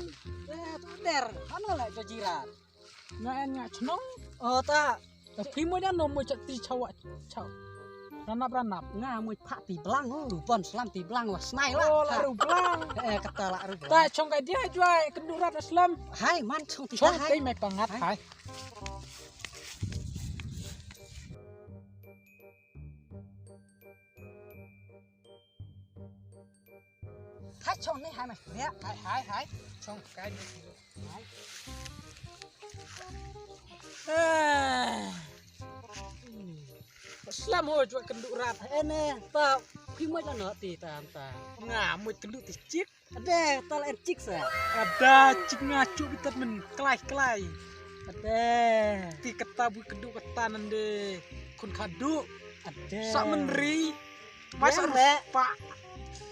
men. Ter, ano lại cho jirat. Nga chnong. Oh ta, Primo nya no mo chati chawa chaw. Ranap. nga mui pak ti belang bon selam ti belang was snai Oh, lah. laru blang. Kata lah ru. Ta chong kai dia juai kendurat Islam. Hai man chong ti Chong hai. tei mai pangat hai. Hai chong ni hai mày. Ya, Hai. Chong kai dia. Hai. Islam ho juai kendurat. ene ta phim mới cho nó ti tam ta. Nga mo kendut ti cik. Ade ta lain cik sa. Ada cik ngacu bitat men kelai. Ade. Ti ketabu keduk ketanan de. Kun kadu. Ade. Sak menri. Masa Biang, Le. pak.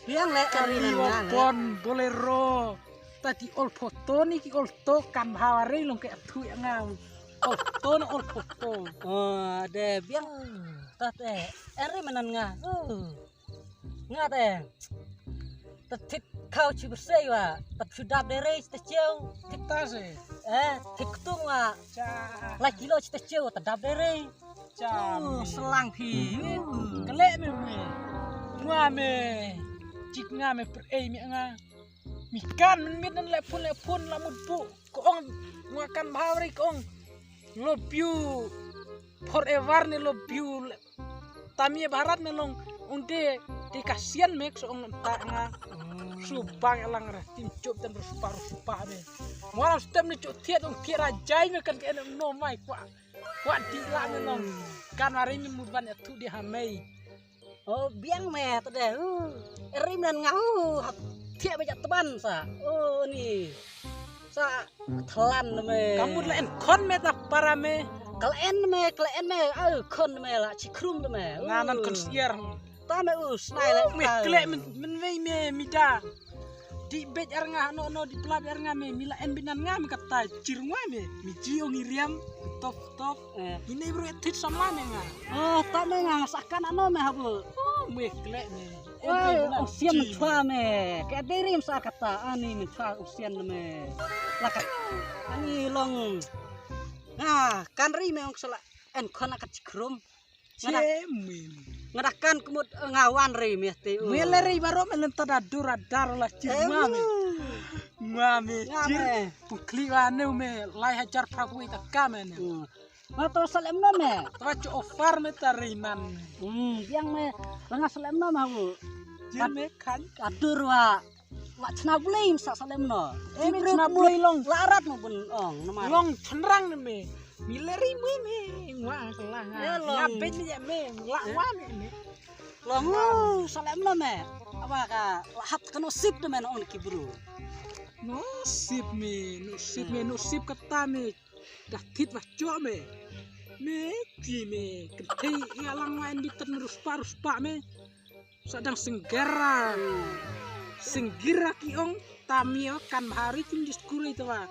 Biang le kari Kaliwa nang. bon bolero. Tadi ol foto ni ki ol to kan hawari long ke atu yang ngam. Ol to ni ol foto. Oh, ade biang ta te. Eri menan nga. Nga te. Ta thit kau chi bersei wa. Ta sudap dere ta cheu. Kita se. Thit tung wa. Cha. Lai kilo chi ta cheu ta dap dere. Cha. Selang phi. Kelek me. Ngame. Cik ngame per mi nga. Mikan min nan lepun lamut bu. Ko ong makan bahawri ko ong. Love you forever ni love you. Tami barat ni long unde di kasian mek so ong ta nga. Subang elang ra tim cup dan rupa me. Mualam stem ni cuk tiat ong kira jai me kan ke no mai kwa di la me long. Kan mari min muban tu di hamei. Oh, biang me ta de. Eri menan nga. Thiak bajak teban sa. Oh ni. Sa telan me. Kamu lain kon me ta para me. Kalen me. Kon me la cikrum me. Nganan kon siar. Ta me snai la. Me klek men wei me mida. Di bet arnga no di pelab arnga me mila en binan nga me kata cirunga me. Mi jiong iriam top. Ini bro etit sama me nga. Oh, ta me nga sakan ano me habu. Oh, me klek me. Usian menchua me. Kayak derim sa kata ani menchua usian me. Lakat ani long. Nah, kan ri me ong sala en kon akat cikrum. Cemin. Ngadakan kumut ngawan ri me te. Meleri baro melenta dar lah cirunga me. Ngame cir. Pukli wane me lai hajar prabu ita kamen. Ma to salem no me. Tracu ofar me tarinan. Biang me langa salem no ma bu. Jir me kan. Adur wa. Wa chna bulim sa salem no. Me chna bulai long. Larat mo bun ong nama. Long cenrang me. Mileri me ngwa kelang. Long. Ngabe ni me lakwa me. Long salem no me. Apa ka lahat kanu sip de men on kibru. Nusip kata me. Dah tit wah cok me. Me ki me. Ketai ngalang main bitan meruspa me. Sedang senggara. Senggira ki ong tamio kan hari tim diskuri itu wa.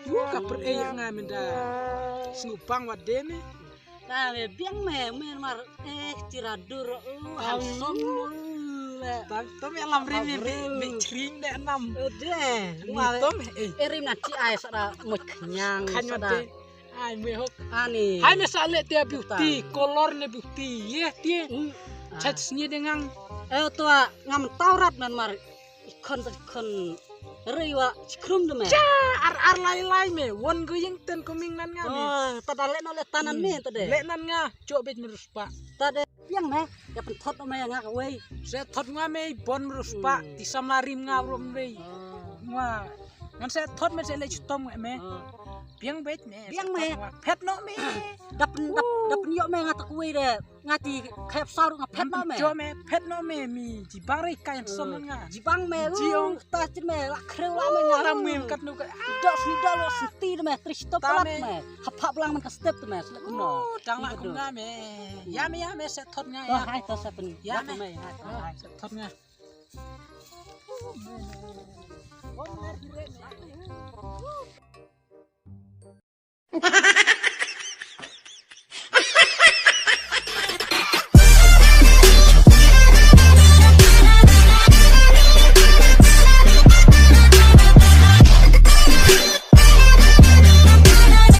Buka per ngamen da. Sengupang wade me. Nah, biang me mar tiradur halsom Tapi alam rini be cering de enam. de Tom erim na ci ai sada mo kenyang kan sada wade. Ai me hok. ani Hai me sale dia beauty, kolor ne beauty. Ye dia. Chatsnya dengan tua ngam taurat man mar kon riwa cikrum de me ar lai me. Won goyeng ten koming nan nga me. oh tadale no le tanan me tade Lek nan nga cok bet meruspa. tade biang me ya pentot me nga we Saya thot nga me bon meruspa di samarim nga rom me. Nga ngan saya thot me saya le chutom me. Biang bet me. Biang me. Pet no me. dapen yo me nga takui de ngati khep saru nga pet no me Jo me pet no me mi jibari kain som nga. jibang me Jiong. ta cin me la kreu la me nga Ram me kat no ka. dos ni dalo senti de me tristo Ta pelat me. me hapa belang man ka step de me selek kuno Dang la kum nga me. Ya me saya thot nga oh ya. hai to sa pen Ya, me me. hai Saya thot nga. oh mer dire